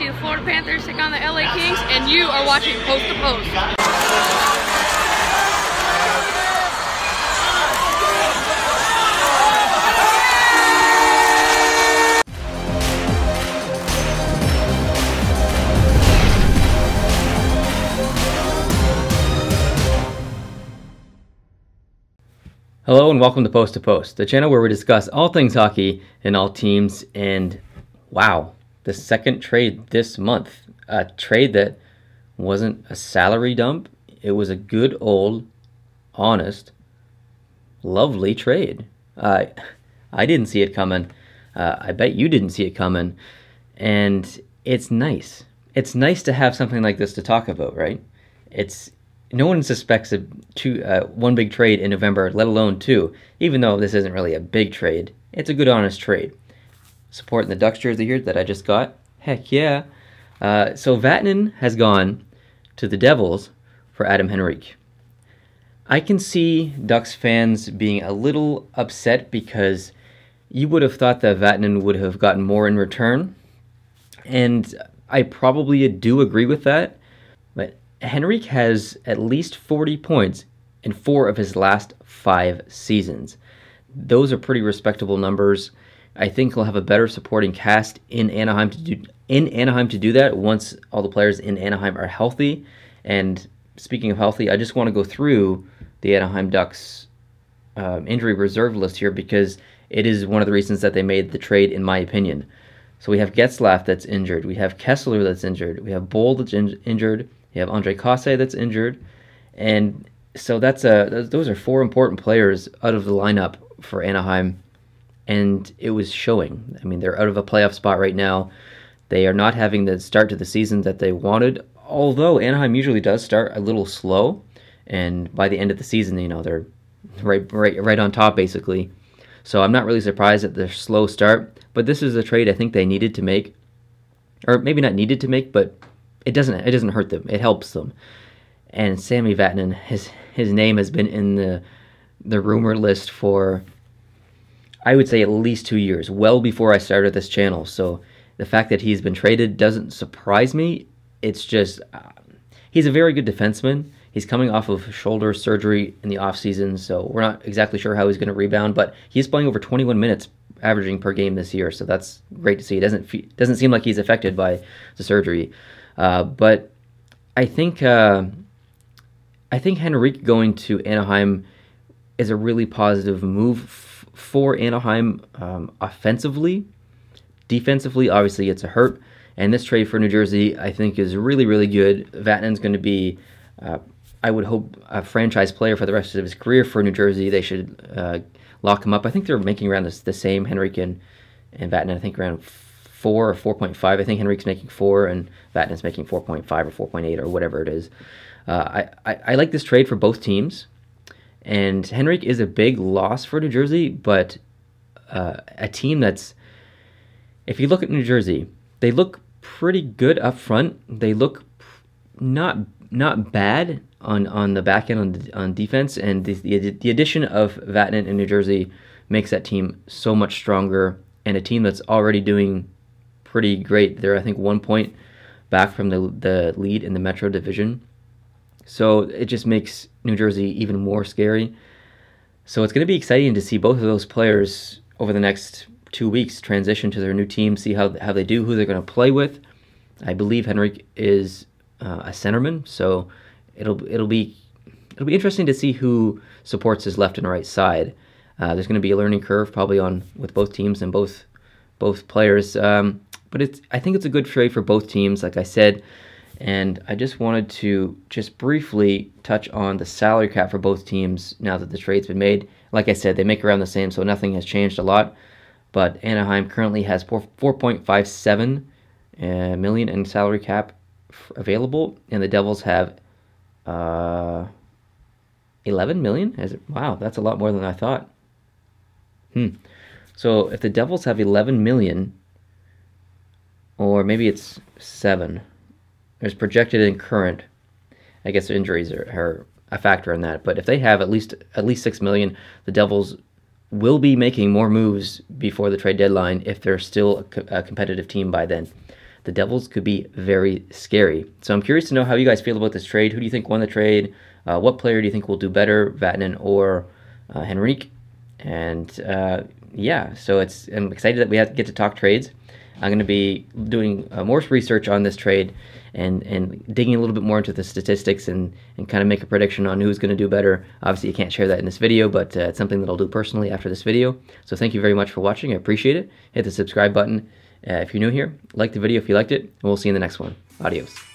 watching the Florida Panthers take on the LA Kings, and you are watching Post to Post. Hello and welcome to Post, the channel where we discuss all things hockey and all teams. And wow, the second trade this month, a trade that wasn't a salary dump. It was a good old, honest, lovely trade. I didn't see it coming. I bet you didn't see it coming. And it's nice. It's nice to have something like this to talk about, right? No one suspects one big trade in November, let alone two. Even though this isn't really a big trade, it's a good, honest trade. Supporting the Ducks jersey here that I just got. Heck yeah. So Vatanen has gone to the Devils for Adam Henrique. I can see Ducks fans being a little upset because you would have thought that Vatanen would have gotten more in return. And I probably do agree with that. But Henrique has at least 40 points in 4 of his last 5 seasons. Those are pretty respectable numbers. I think he'll have a better supporting cast in Anaheim to do that once all the players in Anaheim are healthy. And speaking of healthy, I just want to go through the Anaheim Ducks injury reserve list here because it is one of the reasons that they made the trade, in my opinion. So we have Getzlaf that's injured. We have Kessler that's injured. We have Boll that's injured. You have Andre Cosse that's injured, and so those are 4 important players out of the lineup for Anaheim, and it was showing. I mean, they're out of a playoff spot right now. They are not having the start to the season that they wanted, although Anaheim usually does start a little slow, and by the end of the season, they're right on top basically. So I'm not really surprised at their slow start, but this is a trade I think they needed to make, or maybe not needed to make, but it doesn't hurt them. It helps them. And Sammy Vatanen, his name has been in the rumor list for, I would say, at least 2 years, well before I started this channel. So the fact that he's been traded doesn't surprise me. It's just he's a very good defenseman. He's coming off of shoulder surgery in the offseason, so we're not exactly sure how he's going to rebound, but he's playing over 21 minutes averaging per game this year, so that's great to see. It doesn't seem like he's affected by the surgery. But I think Henrique going to Anaheim is a really positive move for Anaheim offensively. Defensively, obviously, it's a hurt. And this trade for New Jersey, I think, is really, really good. Vatanen's going to be, I would hope, a franchise player for the rest of his career for New Jersey. They should lock him up. I think they're making around the same, Henrique and Vatanen, I think around 4 or 4.5. I think Henrique's making 4 and Vatanen's making 4.5 or 4.8 or whatever it is. I like this trade for both teams, and Henrique is a big loss for New Jersey, but a team that's, if you look at New Jersey, they look pretty good up front. They look not bad on the back end on defense, and the addition of Vatanen in New Jersey makes that team so much stronger, and a team that's already doing pretty great. They're, I think, 1 point back from the lead in the Metro Division. So it just makes New Jersey even more scary. So it's going to be exciting to see both of those players over the next 2 weeks transition to their new team, see how they do, who they're going to play with. I believe Henrique is a centerman, so it'll be interesting to see who supports his left and right side. There's going to be a learning curve probably with both teams and both players. But I think it's a good trade for both teams, like I said. And I just wanted to just briefly touch on the salary cap for both teams now that the trade's been made. Like I said, they make around the same, so nothing has changed a lot. But Anaheim currently has $4.57 million in salary cap available, and the Devils have $11 million. Wow, that's a lot more than I thought. So if the Devils have $11 million, or maybe it's 7. There's projected in current. I guess injuries are a factor in that. But if they have at least $6 million, the Devils will be making more moves before the trade deadline if they're still a competitive team by then. the Devils could be very scary. So I'm curious to know how you guys feel about this trade. Who do you think won the trade? What player do you think will do better, Vatanen or Henrique? And yeah, so I'm excited that we get to talk trades. I'm going to be doing more research on this trade and digging a little bit more into the statistics and kind of make a prediction on who's going to do better. Obviously, you can't share that in this video, but it's something that I'll do personally after this video. So thank you very much for watching. I appreciate it. Hit the subscribe button if you're new here. Like the video if you liked it, and we'll see you in the next one. Adios.